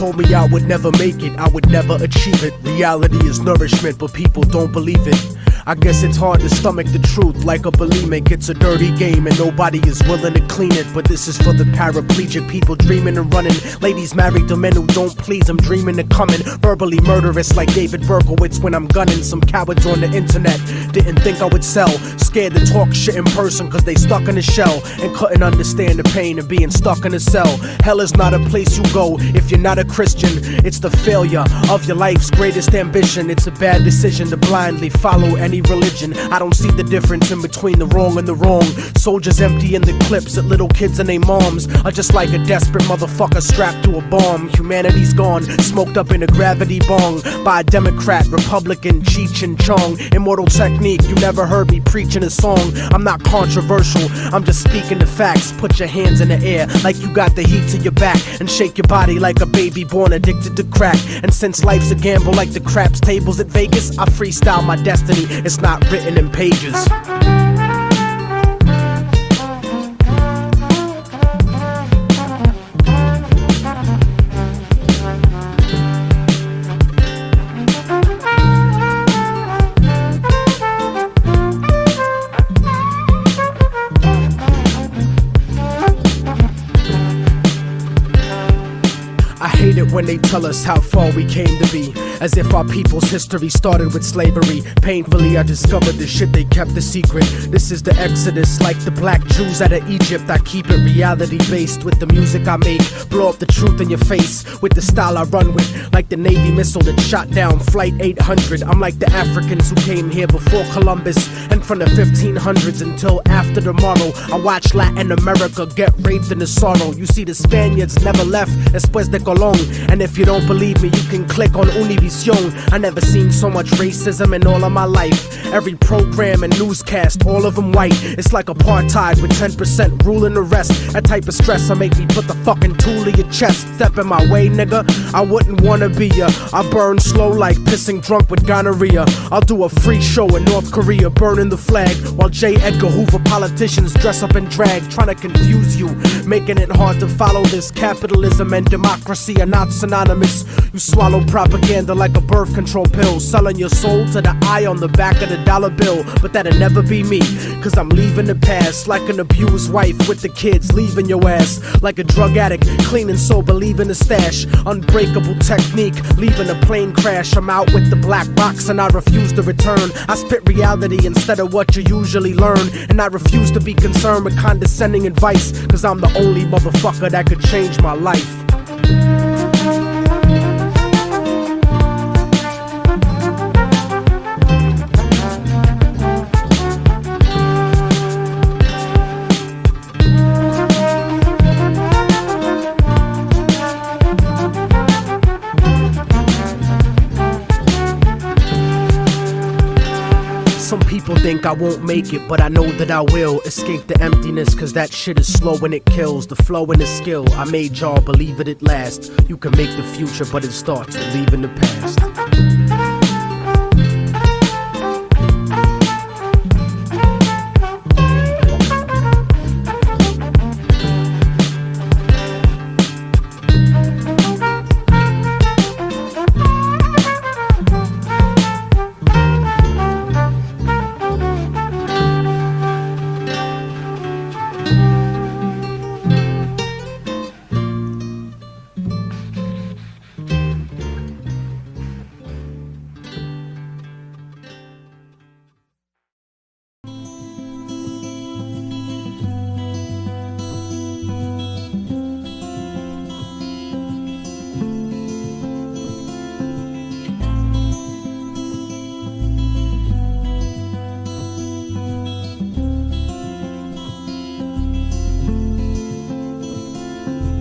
told me I would never make it, I would never achieve it. Reality is nourishment, but people don't believe it. I guess it's hard to stomach the truth like a bulimic. It's a dirty game and nobody is willing to clean it. But this is for the paraplegic, people dreaming of running, ladies married to men who don't please them, dreaming of coming verbally murderous like David Berkowitz when I'm gunning. Some cowards on the internet didn't think I would sell, scared to talk shit in person cause they stuck in a shell and couldn't understand the pain of being stuck in a cell. Hell is not a place you go if you're not a Christian. It's the failure of your life's greatest ambition. It's a bad decision to blindly follow any religion. I don't see the difference in between the wrong and the wrong. Soldiers emptying the clips at little kids and their moms are just like a desperate motherfucker strapped to a bomb. Humanity's gone, smoked up in a gravity bong by a Democrat, Republican, Cheech and Chong. Immortal technique, you never heard me preaching a song. I'm not controversial, I'm just speaking the facts. Put your hands in the air like you got the heat to your back and shake your body like a baby born addicted to crack. And since life's a gamble like the craps tables at Vegas, I freestyle my destiny. It's not written in pages. I hate it when they tell us how far we came to be, as if our people's history started with slavery. Painfully I discovered the shit they kept a secret. This is the exodus like the black Jews out of Egypt. I keep it reality based with the music I make. Blow up the truth in your face with the style I run with, like the Navy missile that shot down Flight 800. I'm like the Africans who came here before Columbus, and from the 1500s until after tomorrow I watch Latin America get raped in the sorrow. You see the Spaniards never left después de Colón. And if you don't believe me, you can click on Univision. I never seen so much racism in all of my life. Every program and newscast, all of them white. It's like apartheid with 10% ruling the rest. That type of stress will make me put the fucking tool in your chest. Step in my way, nigga, I wouldn't wanna be ya. I burn slow like pissing drunk with gonorrhea. I'll do a free show in North Korea, burning the flag, while J. Edgar Hoover politicians dress up in drag, trying to confuse you, making it hard to follow this. Capitalism and democracy are not synonymous. You swallow propaganda like a birth control pill, selling your soul to the eye on the back of the dollar bill. But that'll never be me, cause I'm leaving the past like an abused wife with the kids, leaving your ass like a drug addict, clean and sober, leaving the stash. Unbreakable technique, leaving a plane crash. I'm out with the black box and I refuse to return. I spit reality instead of what you usually learn, and I refuse to be concerned with condescending advice, cause I'm the only motherfucker that could change my life. Some people think I won't make it, but I know that I will escape the emptiness, cause that shit is slow and it kills. The flow and the skill, I made y'all believe it at last. You can make the future, but it starts with leaving the past.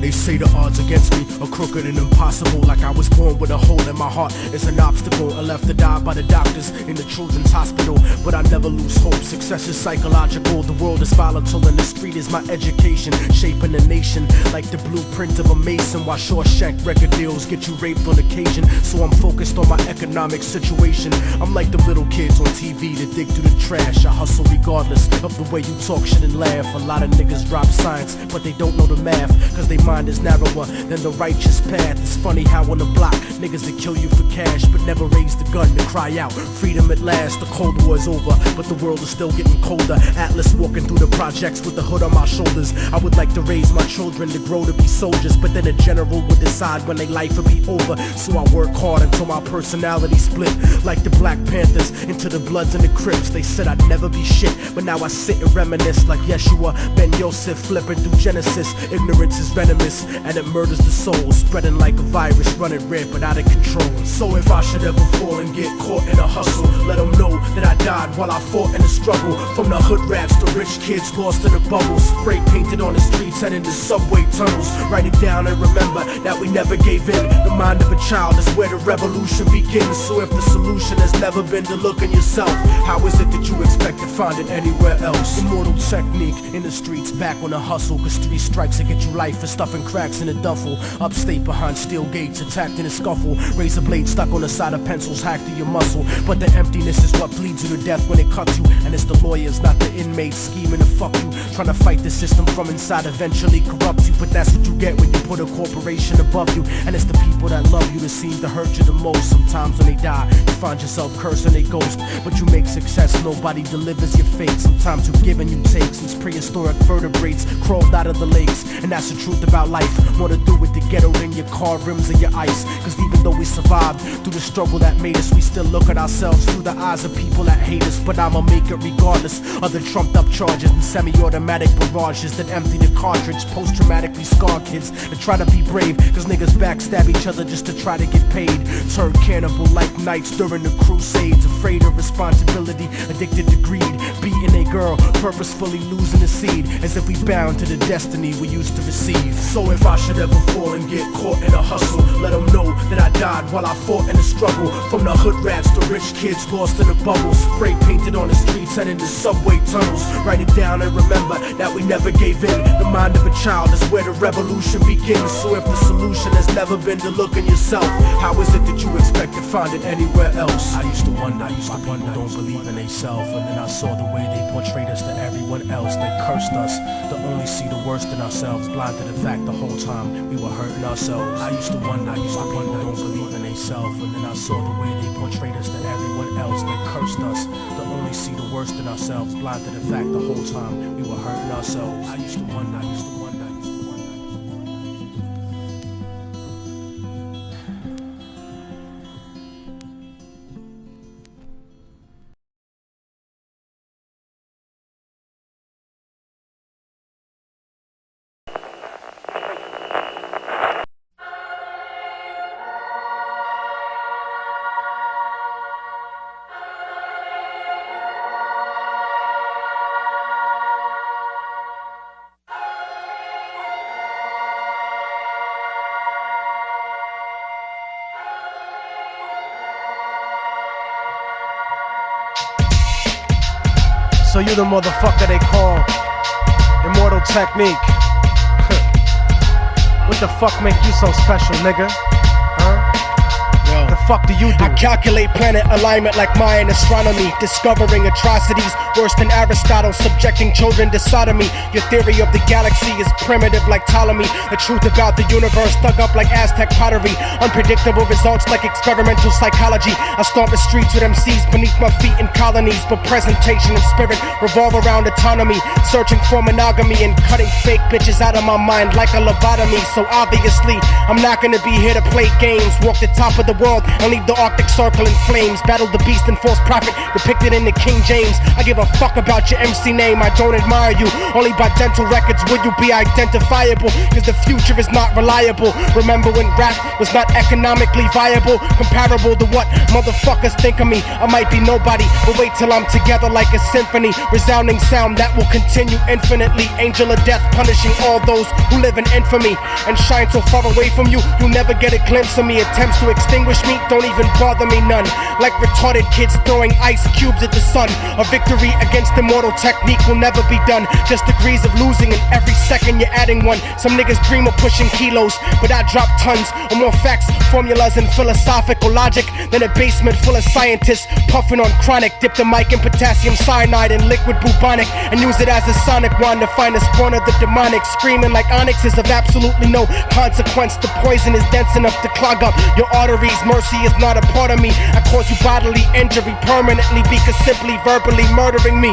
They say the odds against me are crooked and impossible, like I was born with a hole in my heart. It's an obstacle, I left to die by the doctors in the children's hospital. But I never lose hope, success is psychological. The world is volatile and the street is my education, shaping the nation like the blueprint of a mason. While Shawshank record deals get you raped on occasion, so I'm focused on my economic situation. I'm like the little kids on TV that dig through the trash. I hustle regardless of the way you talk shit and laugh. A lot of niggas drop science, but they don't know the math, cause they mind is narrower than the righteous path. It's funny how on the block, niggas that kill you for cash, but never raise the gun to cry out, freedom at last. The Cold War is over, but the world is still getting colder. Atlas walking through the projects with the hood on my shoulders. I would like to raise my children to grow to be soldiers, but then a general would decide when their life would be over. So I work hard until my personality split, like the Black Panthers into the Bloods and the Crips. They said I'd never be shit, but now I sit and reminisce like Yeshua Ben Yosef flipping through Genesis. Ignorance is venomous and it murders the soul, spreading like a virus, running rampant out of control. So if I should ever fall and get caught in a hustle, let them know that I died while I fought in the struggle. From the hood rats to rich kids lost in the bubbles, spray painted on the streets and in the subway tunnels. Write it down and remember that we never gave in. The mind of a child is where the revolution begins. So if the solution has never been to look in yourself, how is it that you expect to find it anywhere else? Immortal technique in the streets, back on the hustle, cause 3 strikes to get you life for stuffing cracks in a duffel. Upstate behind steel gates, attacked in a scuffle. Razor blade stuck on the side of pencils, hacked to your muscle. But the emptiness is what bleeds you to death when it cuts you. And it's the lawyers, not the inmates, scheming to fuck you. Trying to fight the system from inside eventually corrupts you. But that's what you get when you put a corporation above you. And it's the people that love you that seem to hurt you the most. Sometimes when they die, you find yourself cursing a ghost. But you make success, nobody delivers your fate. Sometimes you give and you take, since prehistoric vertebrates crawled out of the lakes. And that's the truth about life. More to do with the ghetto than your car rims or your ice. Cause even though we survived through the struggle that made us, we still look at ourselves through the eyes of people that hate us. But I'ma make it regardless of the trumped up charges and semi-automatic barrages that empty the cartridge. Post-traumatically scarred kids that try to be brave, cause niggas backstab each other just to try to get paid. Turned cannibal like knights during the crusades, afraid of responsibility, addicted to greed, beating a girl, purposefully losing the seed, as if we bound to the destiny we used to receive. So if I should ever fall and get caught in a hustle, let them know that I died while I fought in the struggle. From the hood rats to rich kids lost in the bubbles, spray painted on the streets and in the subway tunnels. Write it down and remember that we never gave in. The mind of a child is where the revolution begins. So if the solution has never been to look in yourself, how is it that you expect to find it anywhere else? I used to wonder why people don't believe in themselves, and then I saw the way they portrayed us to everyone else. They cursed us to only see the worst in ourselves, blind to the fact the whole time we were hurting ourselves. I used to wonder why people don't believe in themselves, and then I saw the way they portrayed us to everyone else. They cursed us to only see the worst in ourselves, blind to the fact the whole time we were hurting ourselves. I used to wonder, I used to wonder. So you the motherfucker they call Immortal Technique. What the fuck make you so special, nigga? Huh? The fuck do you do? I calculate planet alignment like Mayan astronomy, discovering atrocities worse than Aristotle, subjecting children to sodomy. Your theory of the galaxy is primitive like Ptolemy. The truth about the universe dug up like Aztec pottery. Unpredictable results like experimental psychology. I stomp the streets with MCs beneath my feet in colonies, but presentation and spirit revolve around autonomy. Searching for monogamy and cutting fake bitches out of my mind like a lobotomy. So obviously I'm not gonna be here to play games, walk the top of the world and leave the Arctic Circle in flames. Battle the beast and false prophet depicted in the King James. I give a fuck about your MC name, I don't admire you. Only by dental records will you be identifiable, cause the future is not reliable. Remember when rap was not economically viable, comparable to what motherfuckers think of me. I might be nobody, but wait till I'm together like a symphony. Resounding sound that will continue infinitely. Angel of death punishing all those who live in infamy and shine so far away from you, you'll never get a glimpse of me. Attempts to extinguish me hate don't even bother me none. Like retarded kids throwing ice cubes at the sun. A victory against immortal technique will never be done. Just degrees of losing, and every second you're adding one. Some niggas dream of pushing kilos, but I drop tons of more facts, formulas, and philosophical logic than a basement full of scientists puffing on chronic. Dip the mic in potassium cyanide and liquid bubonic and use it as a sonic wand to find the spawn of the demonic. Screaming like onyx is of absolutely no consequence. The poison is dense enough to clog up your arteries. Mercy is not a part of me. I cause you bodily injury permanently because simply verbally murdering me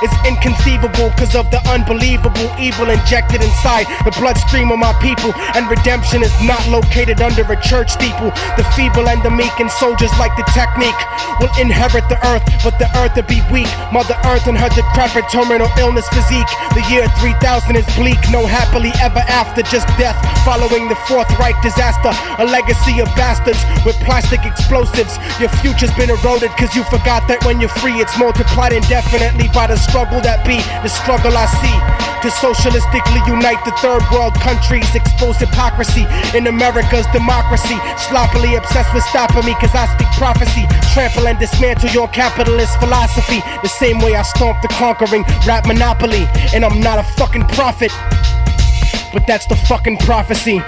is inconceivable because of the unbelievable evil injected inside the bloodstream of my people. And redemption is not located under a church steeple. The feeble and the meek and soldiers like the technique will inherit the earth, but the earth will be weak. Mother Earth and her decrepit terminal illness physique. The year 3000 is bleak, no happily ever after, just death following the Fourth Reich disaster. A legacy of bastards with plastic explosives. Your future's been eroded cause you forgot that when you're free it's multiplied indefinitely by the struggle that be the struggle I see. To socialistically unite the third world countries, expose hypocrisy in America's democracy. Sloppily obsessed with stopping me cause I speak prophecy. Trample and dismantle your capitalist philosophy the same way I stomp the conquering rap monopoly. And I'm not a fucking prophet, but that's the fucking prophecy.